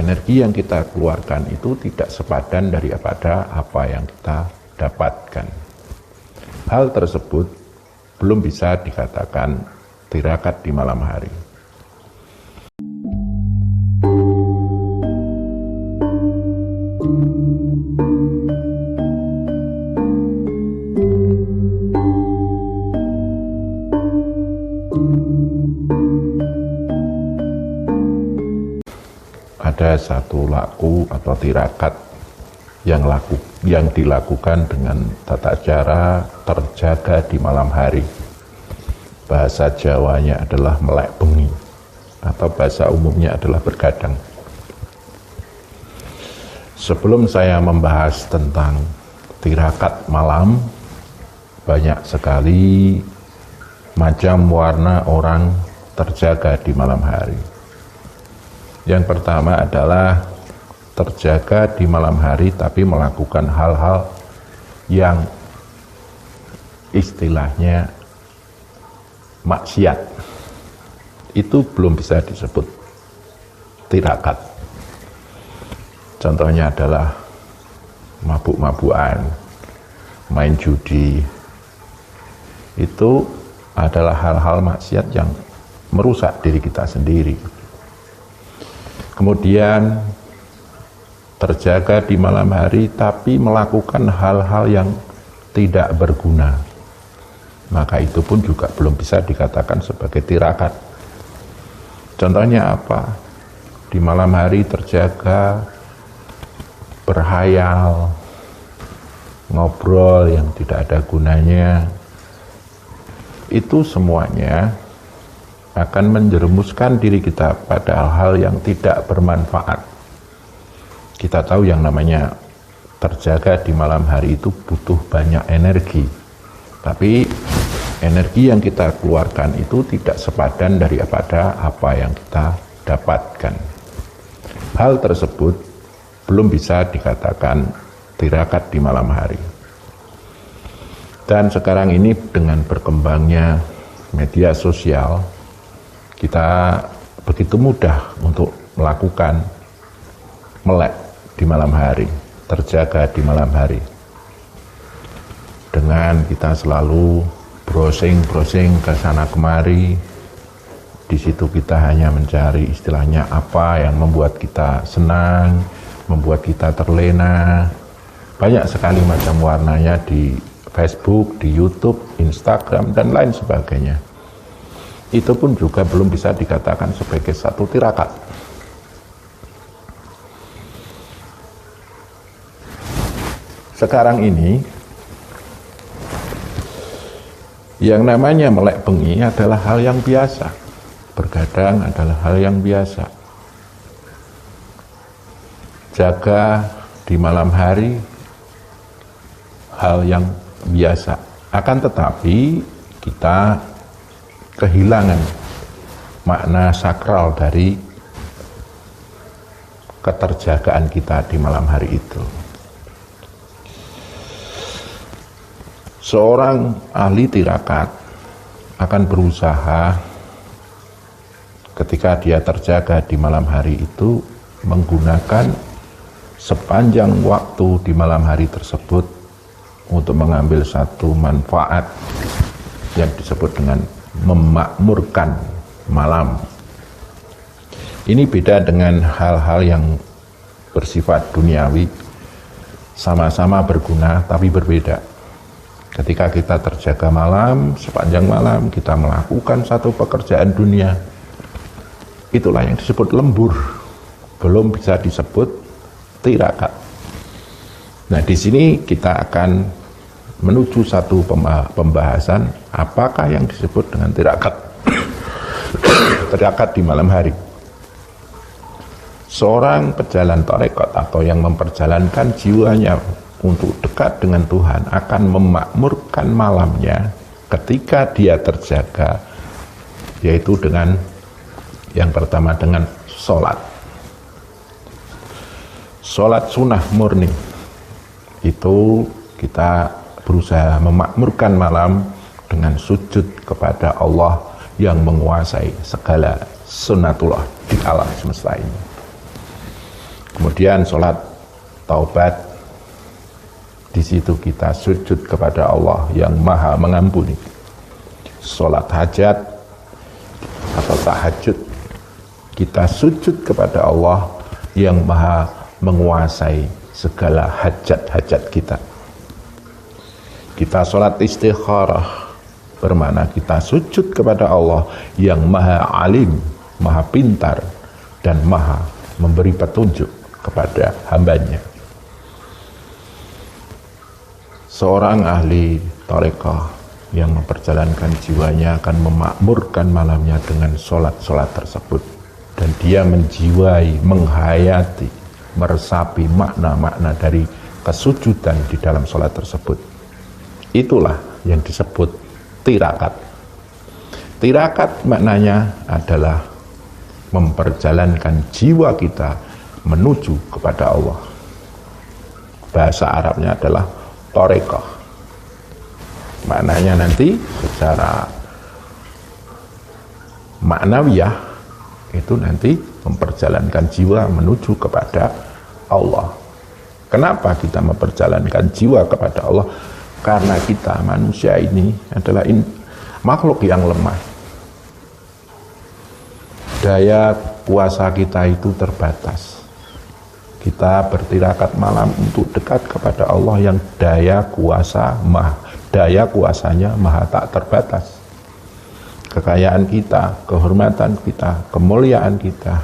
energi yang kita keluarkan itu tidak sepadan daripada apa yang kita dapatkan. Hal tersebut belum bisa dikatakan tirakat di malam hari. Ada satu laku atau tirakat yang dilakukan dengan tata cara terjaga di malam hari. Bahasa Jawanya adalah melek bengi, atau bahasa umumnya adalah bergadang. Sebelum saya membahas tentang tirakat malam, banyak sekali macam warna orang terjaga di malam hari. Yang pertama adalah terjaga di malam hari tapi melakukan hal-hal yang istilahnya maksiat. Itu belum bisa disebut tirakat. Contohnya adalah mabuk-mabukan, main judi. Itu adalah hal-hal maksiat yang merusak diri kita sendiri. Kemudian terjaga di malam hari tapi melakukan hal-hal yang tidak berguna, maka itu pun juga belum bisa dikatakan sebagai tirakat. Contohnya apa? Di malam hari terjaga berhayal, ngobrol yang tidak ada gunanya, itu semuanya akan menjerumuskan diri kita pada hal-hal yang tidak bermanfaat. Kita tahu yang namanya terjaga di malam hari itu butuh banyak energi, tapi energi yang kita keluarkan itu tidak sepadan daripada apa yang kita dapatkan. Hal tersebut belum bisa dikatakan tirakat di malam hari. Dan sekarang ini dengan berkembangnya media sosial, kita begitu mudah untuk melakukan melek di malam hari, terjaga di malam hari. Dengan kita selalu browsing ke sana kemari, di situ kita hanya mencari istilahnya apa yang membuat kita senang, membuat kita terlena. Banyak sekali macam warnanya di Facebook, di YouTube, Instagram, dan lain sebagainya. Itu pun juga belum bisa dikatakan sebagai satu tirakat. Sekarang ini, yang namanya melek bengi adalah hal yang biasa. Bergadang adalah hal yang biasa. Jaga di malam hari, hal yang biasa. Akan tetapi, kita kehilangan makna sakral dari keterjagaan kita di malam hari itu. Seorang ahli tirakat akan berusaha ketika dia terjaga di malam hari itu menggunakan sepanjang waktu di malam hari tersebut untuk mengambil satu manfaat yang disebut dengan memakmurkan malam. Ini beda dengan hal-hal yang bersifat duniawi, sama-sama berguna tapi berbeda. Ketika kita terjaga malam, sepanjang malam kita melakukan satu pekerjaan dunia, itulah yang disebut lembur, belum bisa disebut tirakat. Nah, di sini kita akan menuju satu pembahasan apakah yang disebut dengan tirakat tirakat di malam hari. Seorang pejalan tarekat atau yang memperjalankan jiwanya untuk dekat dengan Tuhan akan memakmurkan malamnya ketika dia terjaga, yaitu dengan yang pertama dengan sholat sunnah murni. Itu kita berusaha memakmurkan malam dengan sujud kepada Allah yang menguasai segala sunnatullah di alam semesta ini. Kemudian sholat taubat, di situ kita sujud kepada Allah yang maha mengampuni. Sholat hajat atau tahajud, kita sujud kepada Allah yang maha menguasai segala hajat-hajat kita. Kita sholat istikharah, bermakna kita sujud kepada Allah yang maha alim, maha pintar, dan maha memberi petunjuk kepada hambanya. Seorang ahli tarekah yang memperjalankan jiwanya akan memakmurkan malamnya dengan sholat-sholat tersebut, dan dia menjiwai, menghayati, meresapi makna-makna dari kesujudan di dalam sholat tersebut. Itulah yang disebut tirakat. Tirakat maknanya adalah memperjalankan jiwa kita menuju kepada Allah. Bahasa Arabnya adalah tarekah. Maknanya nanti secara maknawiyah itu nanti memperjalankan jiwa menuju kepada Allah. Kenapa kita memperjalankan jiwa kepada Allah? Karena kita manusia ini adalah makhluk yang lemah. Daya kuasa kita itu terbatas. Kita bertirakat malam untuk dekat kepada Allah yang daya kuasanya maha tak terbatas. Kekayaan kita, kehormatan kita, kemuliaan kita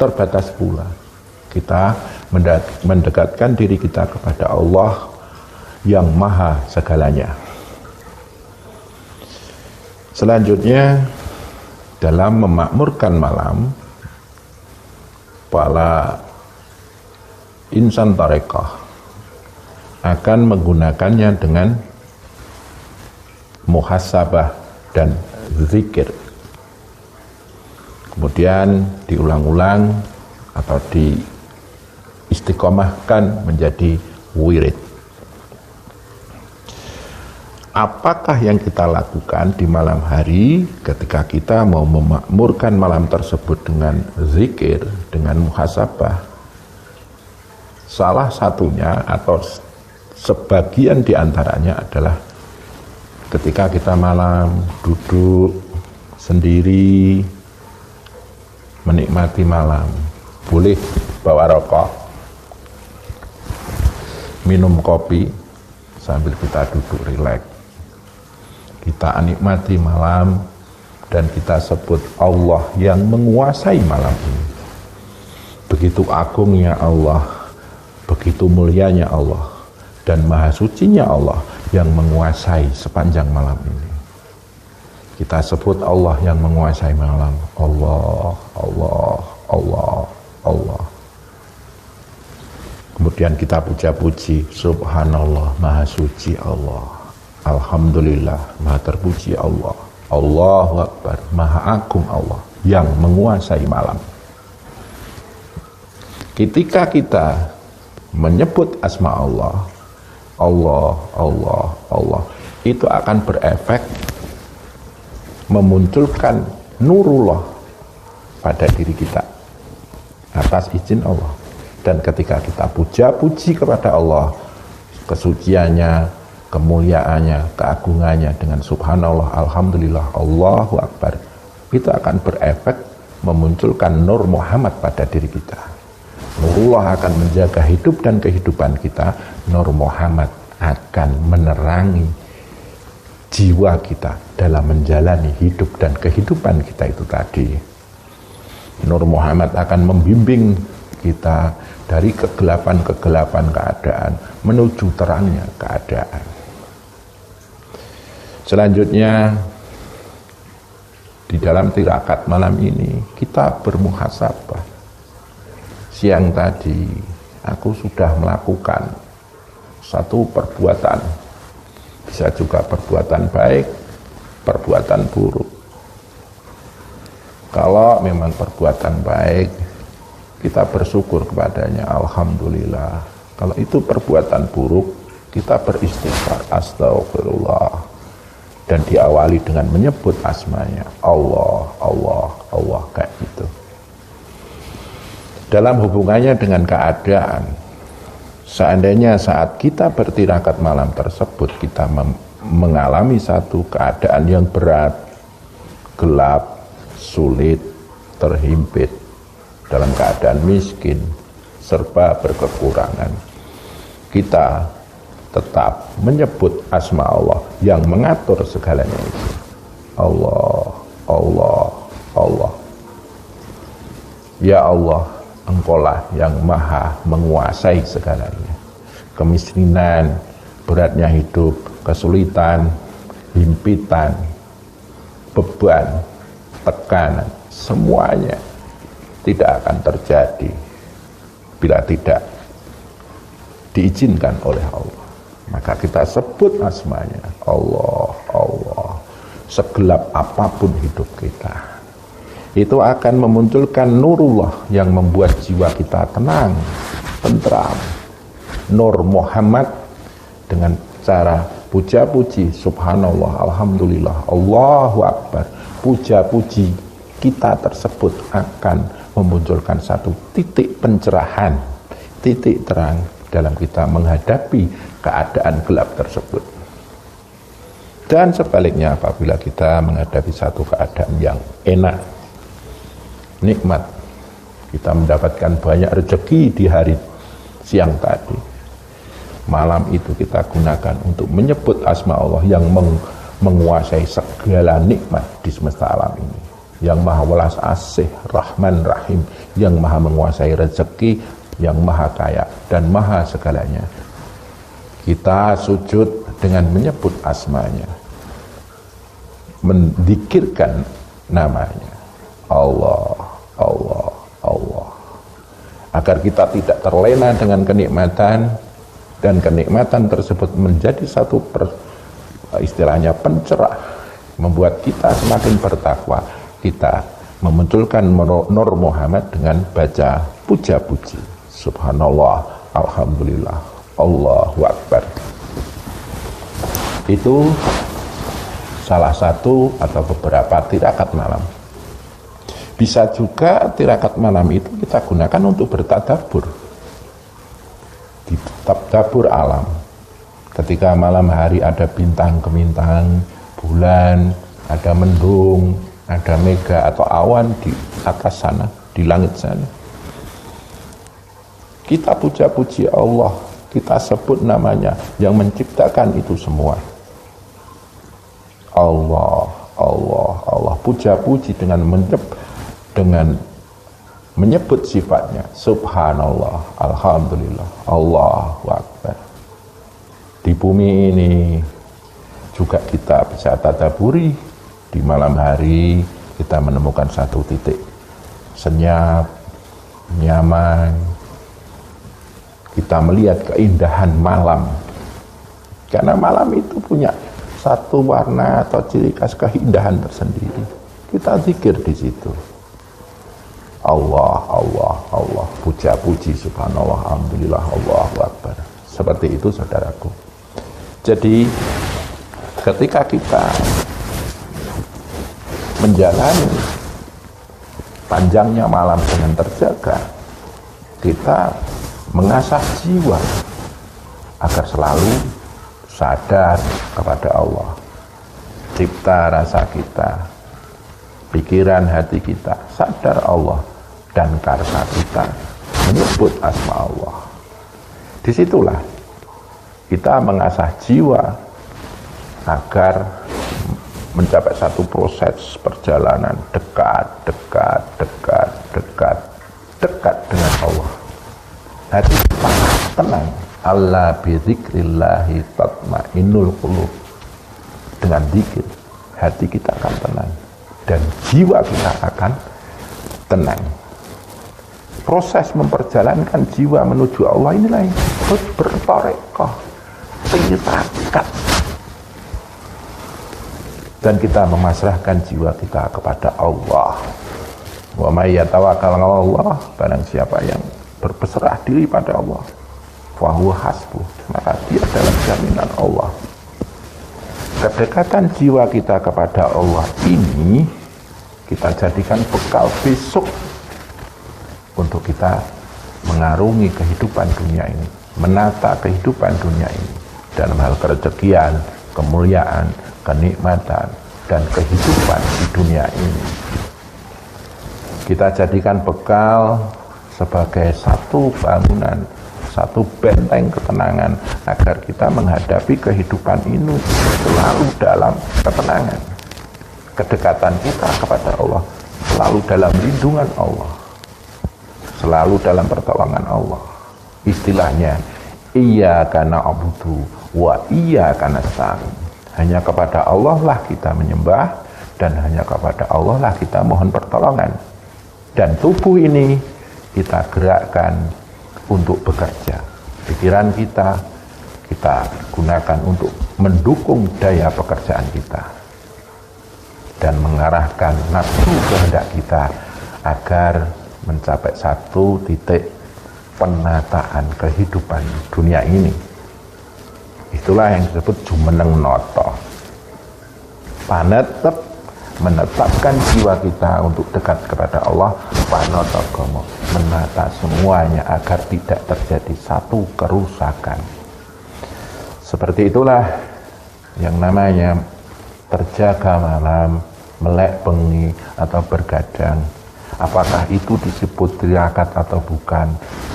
terbatas pula. Kita mendekatkan diri kita kepada Allah yang maha segalanya. Selanjutnya, dalam memakmurkan malam, para insan tarekah akan menggunakannya dengan muhasabah dan zikir. Kemudian diulang-ulang atau diistiqomahkan menjadi wirid. Apakah yang kita lakukan di malam hari ketika kita mau memakmurkan malam tersebut dengan zikir, dengan muhasabah? Salah satunya atau sebagian diantaranya adalah ketika kita malam duduk sendiri menikmati malam, boleh bawa rokok, minum kopi sambil kita duduk rileks. Kita nikmati malam dan kita sebut Allah yang menguasai malam ini. Begitu agungnya Allah, begitu mulianya Allah, dan maha sucinya Allah yang menguasai sepanjang malam ini. Kita sebut Allah yang menguasai malam. Allah, Allah, Allah, Allah. Kemudian kita puja-puji, subhanallah, maha suci Allah. Alhamdulillah, maha terpuji Allah. Allahu Akbar, maha agung Allah yang menguasai malam. Ketika kita menyebut asma Allah, Allah, Allah, Allah, itu akan berefek memunculkan nurullah pada diri kita atas izin Allah. Dan ketika kita puja-puji kepada Allah, kesuciannya, kemuliaannya, keagungannya dengan subhanallah, alhamdulillah, Allahu Akbar, itu akan berefek memunculkan nur Muhammad pada diri kita. Nurullah akan menjaga hidup dan kehidupan kita. Nur Muhammad akan menerangi jiwa kita dalam menjalani hidup dan kehidupan kita itu tadi. Nur Muhammad akan membimbing kita dari kegelapan-kegelapan keadaan menuju terangnya keadaan. Selanjutnya, di dalam tirakat malam ini kita bermuhasabah. Siang tadi aku sudah melakukan satu perbuatan, bisa juga perbuatan baik, perbuatan buruk. Kalau memang perbuatan baik, kita bersyukur kepadanya, alhamdulillah. Kalau itu perbuatan buruk, kita beristighfar, astagfirullah, dan diawali dengan menyebut asmanya, Allah, Allah, Allah, kayak gitu. dalam hubungannya dengan keadaan. Seandainya saat kita bertirakat malam tersebut kita mengalami satu keadaan yang berat, gelap, sulit, terhimpit, dalam keadaan miskin, serba berkekurangan, kita tetap menyebut asma Allah yang mengatur segalanya itu. Allah, Allah, Allah. Ya Allah, Engkaulah yang maha menguasai segalanya. Kemiskinan, beratnya hidup, kesulitan, himpitan, beban, tekanan, semuanya tidak akan terjadi bila tidak diizinkan oleh Allah. Maka kita sebut asmanya, Allah, Allah. Segelap apapun hidup kita, itu akan memunculkan nurullah yang membuat jiwa kita tenang, tentram. Nur Muhammad dengan cara puja-puji, subhanallah, alhamdulillah, Allahu Akbar. Puja-puji kita tersebut akan memunculkan satu titik pencerahan, titik terang dalam kita menghadapi keadaan gelap tersebut. Dan sebaliknya apabila kita menghadapi satu keadaan yang enak, nikmat, kita mendapatkan banyak rezeki di hari siang tadi, malam itu kita gunakan untuk menyebut asma Allah yang menguasai segala nikmat di semesta alam ini, yang maha welas asih, rahman rahim, yang maha menguasai rezeki, yang maha kaya dan maha segalanya. Kita sujud dengan menyebut asmanya, mendikirkan namanya, Allah, Allah, Allah, agar kita tidak terlena dengan kenikmatan, dan kenikmatan tersebut menjadi satu istilahnya pencerah, membuat kita semakin bertakwa. Kita memunculkan Nur Muhammad dengan baca puja-puji, subhanallah, alhamdulillah, Allahu Akbar. Itu salah satu atau beberapa tirakat malam. Bisa juga tirakat malam itu kita gunakan untuk bertadabbur, di tadabbur alam. Ketika malam hari ada bintang-bintang, bulan, ada mendung, ada mega atau awan di atas sana, di langit sana, kita puja-puji Allah, kita sebut namanya yang menciptakan itu semua. Allah, Allah, Allah, puja-puji dengan menyebut sifatnya, subhanallah, alhamdulillah, Allahu Akbar. Di bumi ini juga kita bisa tadaburi. Di malam hari kita menemukan satu titik senyap, nyaman. Kita melihat keindahan malam, karena malam itu punya satu warna atau ciri khas keindahan tersendiri. Kita zikir di situ. Allah, Allah, Allah, puja-puji, subhanallah, alhamdulillah, Allahu Akbar. Seperti itu saudaraku. Jadi ketika kita menjalani panjangnya malam dengan terjaga, kita mengasah jiwa agar selalu sadar kepada Allah. Cipta rasa kita, pikiran hati kita sadar Allah, dan karsa kita menyebut asma Allah. Disitulah kita mengasah jiwa agar mencapai satu proses perjalanan dekat dengan Allah. Hati kita tenang. Allah bidzikrillahi tatmainnul qulub. Dengan zikir hati kita akan tenang dan jiwa kita akan tenang. Proses memperjalankan jiwa menuju Allah inilah yang disebut bertarekah, tirakat. Dan kita memasrahkan jiwa kita kepada Allah. Wa may yatawakkal 'ala Allah, barang siapa yang berserah diri pada Allah, fa huwa hasbuh, maka dia dalam jaminan Allah. Kedekatan jiwa kita kepada Allah ini kita jadikan bekal besok untuk kita mengarungi kehidupan dunia ini, menata kehidupan dunia ini dalam hal kerezekian, kemuliaan, kenikmatan, dan kehidupan di dunia ini. Kita jadikan bekal sebagai satu bangunan, satu benteng ketenangan agar kita menghadapi kehidupan ini selalu dalam ketenangan. Kedekatan kita kepada Allah selalu dalam lindungan Allah, selalu dalam pertolongan Allah. Istilahnya, iyyaka na'budu wa iyyaka nasta'in. Hanya kepada Allah lah kita menyembah, dan hanya kepada Allah lah kita mohon pertolongan. Dan tubuh ini kita gerakkan untuk bekerja. Pikiran kita gunakan untuk mendukung daya pekerjaan kita dan mengarahkan nafsu kehendak kita agar mencapai satu titik penataan kehidupan dunia ini. Itulah yang disebut jumeneng noto. Panetep, menetapkan jiwa kita untuk dekat kepada Allah. Panoto gomo, menata semuanya agar tidak terjadi satu kerusakan. Seperti itulah yang namanya terjaga malam, melek bengi, atau bergadang. Apakah itu disebut tirakat atau bukan?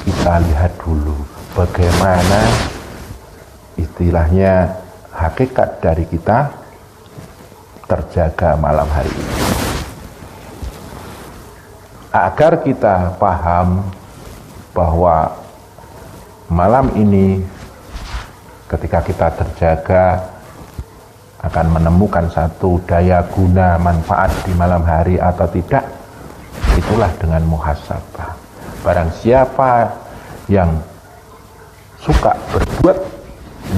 Kita lihat dulu bagaimana istilahnya hakikat dari kita terjaga malam hari ini. Agar kita paham bahwa malam ini ketika kita terjaga akan menemukan satu daya guna manfaat di malam hari atau tidak, itulah dengan muhasabah. Barang siapa yang suka berbuat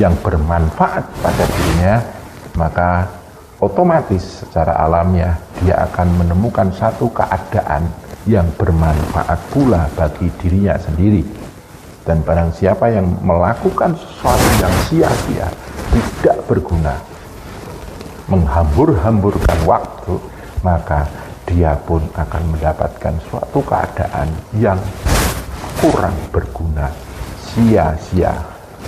yang bermanfaat pada dirinya, maka otomatis secara alamiah dia akan menemukan satu keadaan yang bermanfaat pula bagi dirinya sendiri. Dan barang siapa yang melakukan sesuatu yang sia-sia, tidak berguna, menghambur-hamburkan waktu, maka dia pun akan mendapatkan suatu keadaan yang kurang berguna, sia-sia.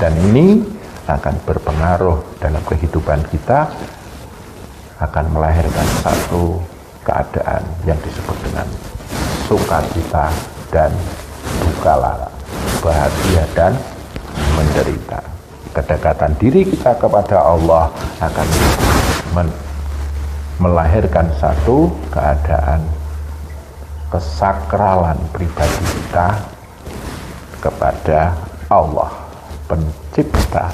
Dan ini akan berpengaruh dalam kehidupan kita, akan melahirkan satu keadaan yang disebut dengan sukacita dan duka lara, bahagia dan menderita. Kedekatan diri kita kepada Allah akan melahirkan satu keadaan kesakralan pribadi kita kepada Allah, pencipta